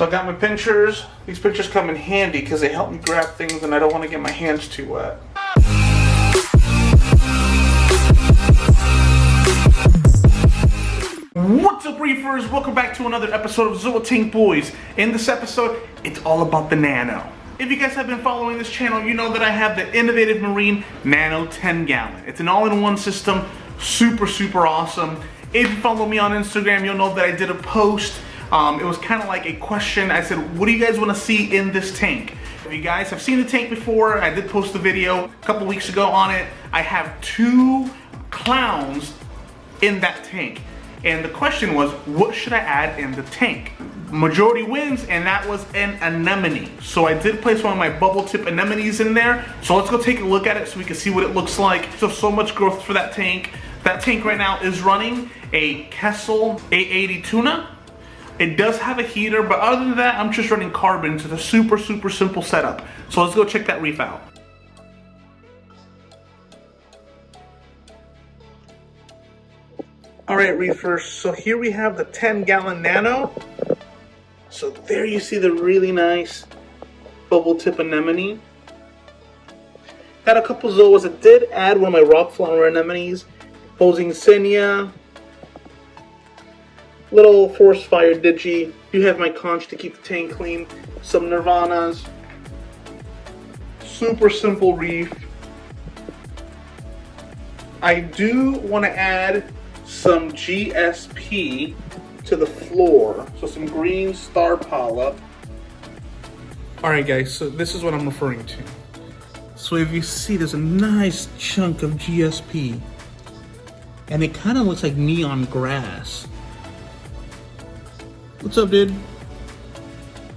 So I got my pinchers. These pinchers come in handy because they help me grab things and I don't want to get my hands too wet. What's up, reefers? Welcome back to another episode of Tank Boyz. In this episode, it's all about the Nano. If you guys have been following this channel, you know that I have the innovative marine Nano 10 gallon. It's an all-in-one system, super awesome. If you follow me on Instagram, you'll know that I did a post. It was kind of like a question. I said, what do you guys want to see in this tank? If you guys have seen the tank before, I did post a video a couple weeks ago on it. I have 2 clowns in that tank. And the question was, what should I add in the tank? Majority wins, and that was an anemone. So I did place one of my bubble tip anemones in there. So let's go take a look at it so we can see what it looks like. So much growth for that tank. That tank right now is running a Kessel 880 tuna. It does have a heater, but other than that, I'm just running carbon. So it's a super simple setup. So let's go check that reef out. Alright, reefers, so here we have the 10 gallon Nano. So there you see the really nice bubble tip anemone. Got a couple zoas. I did add one of my rock flower anemones. Posing Senia. Little forest fire digi. You have my conch to keep the tank clean. Some nirvanas. Super simple reef. I do want to add some GSP to the floor. So some green star polyp. Alright guys, so this is what I'm referring to. So if you see, there's a nice chunk of GSP. And it kind of looks like neon grass. What's up, dude?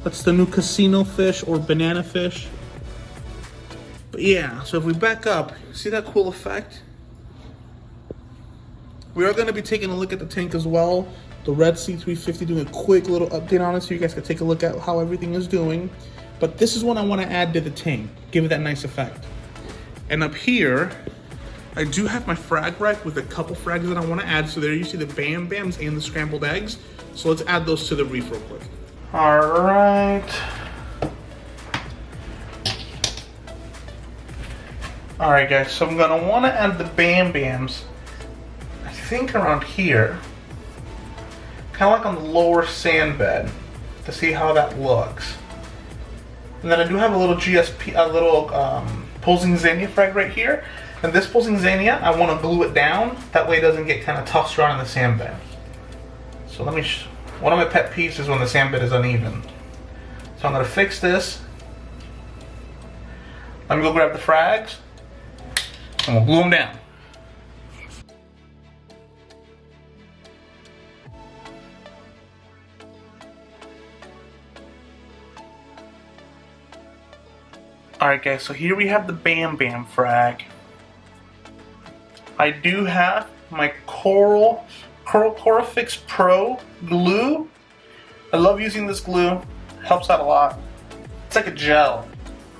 That's the new casino fish or banana fish. But yeah, so if we back up, see that cool effect? We are going to be taking a look at the tank as well. The Red C350, doing a quick little update on it so you guys can take a look at how everything is doing. But this is what I want to add to the tank, give it that nice effect. And up here, I do have my frag rack with a couple frags that I want to add. So there you see the Bam Bams and the scrambled eggs. So let's add those to the reef real quick. Alright. Alright guys, so I'm going to want to add the Bam Bams, I think around here. Kind of like on the lower sand bed, to see how that looks. And then I do have a little GSP, a little Posing Xenia frag right here. And this Posing Xenia, I want to glue it down. That way it doesn't get kind of tossed around in the sand bed. So let me, one of my pet peeves is when the sand bed is uneven. So I'm going to fix this. Let me go grab the frags. And we'll glue them down. Alright guys, so here we have the Bam Bam frag. I do have my Corafix Pro glue. I love using this glue. Helps out a lot. It's like a gel,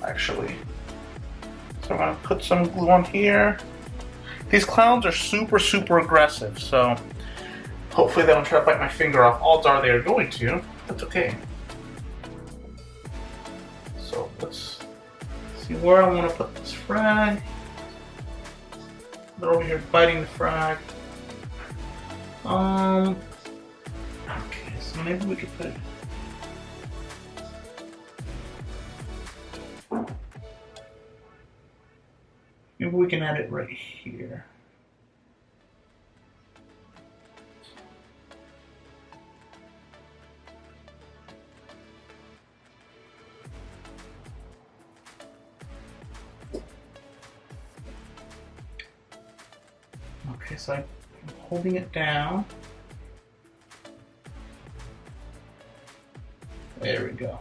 actually. So I'm gonna put some glue on here. These clowns are super aggressive, so hopefully they don't try to bite my finger off. Odds are they're going to. That's okay. So let's see where I want to put this frag. They're over here biting the frag. Okay, so maybe we could put it. Maybe we can add it right here. Okay, so I'm holding it down. There we go.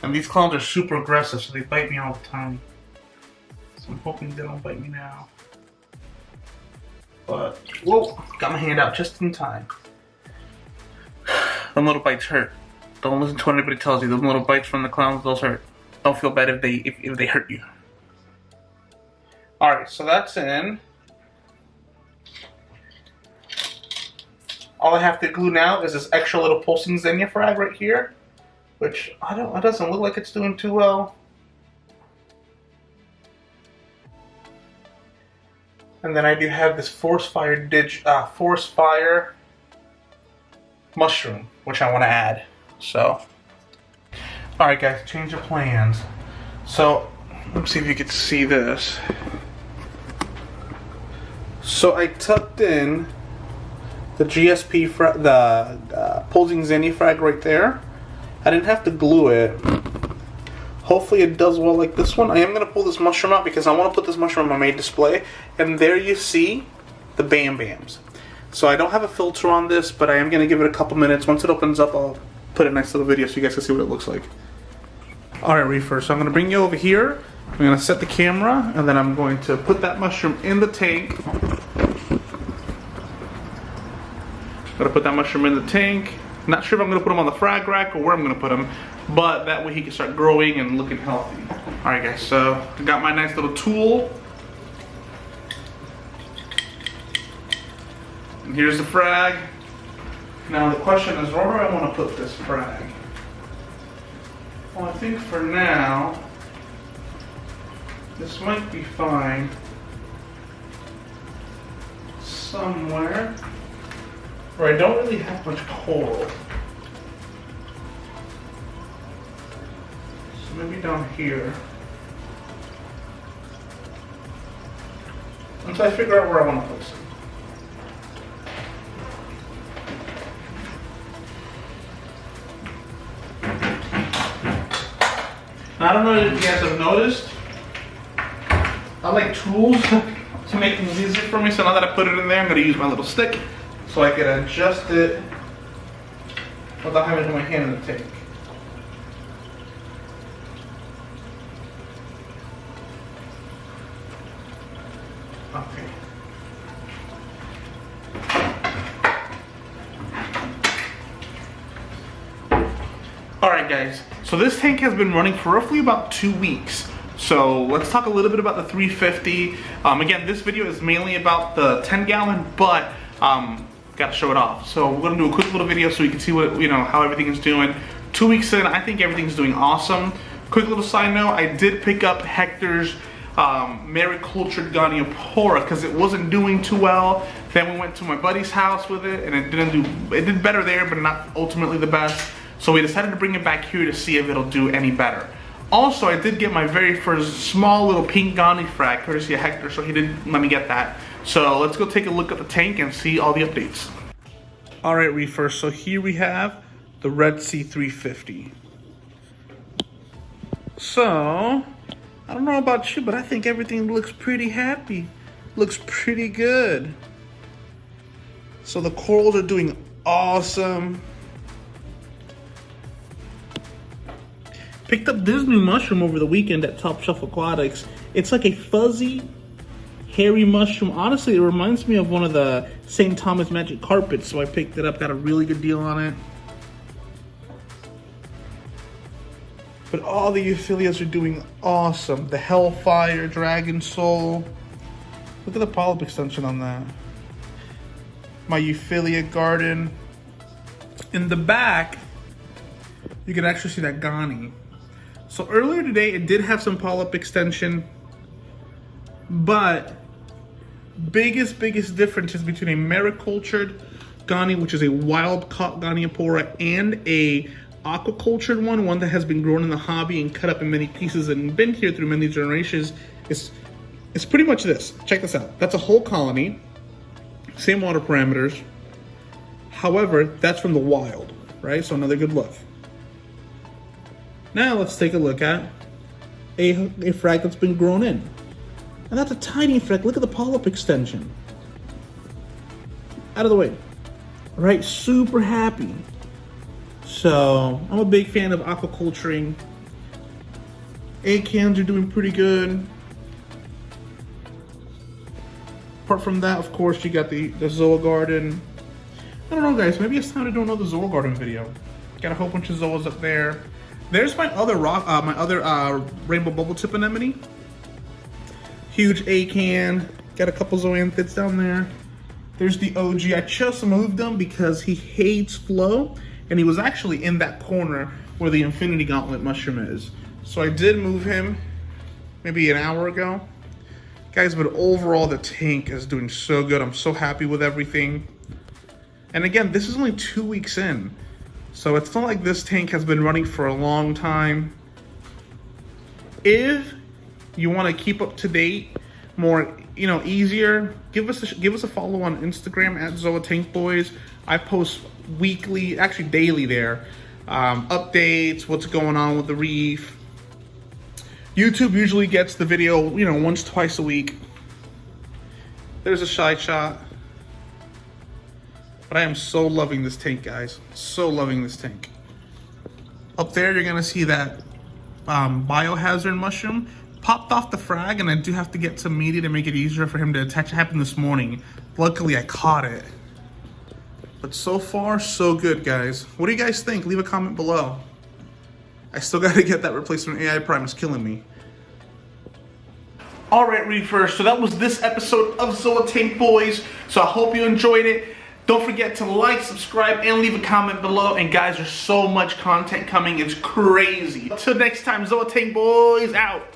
And these clowns are super aggressive, so they bite me all the time. So I'm hoping they don't bite me now. But, whoa, got my hand out just in time. Them little bites hurt. Don't listen to what anybody tells you. Those little bites from the clowns, those hurt. Don't feel bad if they hurt you. Alright, so that's in. All I have to glue now is this extra little pulsing Xenia frag right here, which it doesn't look like it's doing too well. And then I do have this force fire mushroom, which I want to add. So, all right, guys, change of plans. So, let's see if you can see this. So I tucked in the GSP pulsing Xenia frag right there. I didn't have to glue it. Hopefully it does well like this one. I am going to pull this mushroom out because I want to put this mushroom on my main display. And there you see the Bam Bams. So I don't have a filter on this, but I am going to give it a couple minutes. Once it opens up, I'll put a nice little video so you guys can see what it looks like. Alright, Reefer, so I'm going to bring you over here. I'm going to set the camera, and then I'm going to put that mushroom in the tank. Gotta put that mushroom in the tank. Not sure if I'm going to put him on the frag rack or where I'm going to put him, but that way he can start growing and looking healthy. Alright guys, so I got my nice little tool. And here's the frag. Now the question is, where do I want to put this frag? Well, I think for now, this might be fine. Somewhere where I don't really have much coral. So maybe down here. Until I figure out where I want to place it. I don't know if you guys have noticed, I like tools to make things easier for me, so now that I put it in there, I'm going to use my little stick so I can adjust it without having to put my hand in the tank. Okay. Alright guys, so this tank has been running for roughly about 2 weeks. So let's talk a little bit about the 350. Again, this video is mainly about the 10 gallon, but gotta show it off. So we're gonna do a quick little video so you can see what, how everything is doing. 2 weeks in, I think everything's doing awesome. Quick little side note, I did pick up Hector's maricultured Goniopora because it wasn't doing too well. Then we went to my buddy's house with it, and it did better there, but not ultimately the best. So we decided to bring it back here to see if it'll do any better. Also, I did get my very first small little pink Goni frag, courtesy of Hector, so he did let me get that. So let's go take a look at the tank and see all the updates. Alright, Reefer, so here we have the Red Sea 350. So, I don't know about you, but I think everything looks pretty happy. Looks pretty good. So the corals are doing awesome. Picked up this new mushroom over the weekend at Top Shelf Aquatics. It's like a fuzzy, hairy mushroom. Honestly, it reminds me of one of the St. Thomas Magic Carpets, so I picked it up, got a really good deal on it. But all the euphyllias are doing awesome. The Hellfire, Dragon Soul. Look at the polyp extension on that. My euphyllia garden. In the back, you can actually see that Goni. So earlier today, it did have some polyp extension, but biggest difference is between a maricultured Goni, which is a wild-caught Goniopora, and a aquacultured one that has been grown in the hobby and cut up in many pieces and been here through many generations. It's pretty much this. Check this out. That's a whole colony, same water parameters. However, that's from the wild, right? So another good look. Now let's take a look at a frag that's been grown in. And that's a tiny frag. Look at the polyp extension. Out of the way. Right, super happy. So, I'm a big fan of aquaculturing. Egg cans are doing pretty good. Apart from that, of course, you got the Zoa Garden. I don't know, guys. Maybe it's time to do another Zoa Garden video. Got a whole bunch of Zoas up there. There's my other rainbow bubble tip anemone. Huge A can. Got a couple zoanthids down there. There's the OG. I just moved him because he hates flow, and he was actually in that corner where the Infinity Gauntlet mushroom is. So I did move him maybe an hour ago. Guys, but overall the tank is doing so good. I'm so happy with everything. And again, this is only 2 weeks in. So it's not like this tank has been running for a long time. If you want to keep up to date, more, easier, give us a follow on Instagram at ZoaTankBoys. I post weekly, actually daily there, updates, what's going on with the reef. YouTube usually gets the video, once, twice a week. There's a shy shot. But I am so loving this tank, guys. So loving this tank. Up there, you're gonna see that biohazard mushroom popped off the frag, and I do have to get some media to make it easier for him to attach. It happened this morning. Luckily, I caught it. But so far, so good, guys. What do you guys think? Leave a comment below. I still gotta get that replacement AI prime. It's killing me. Alright, Reefers, so that was this episode of ZoaTankBoys. So I hope you enjoyed it. Don't forget to like, subscribe, and leave a comment below. And guys, there's so much content coming. It's crazy. Until next time, ZoaTankBoys out.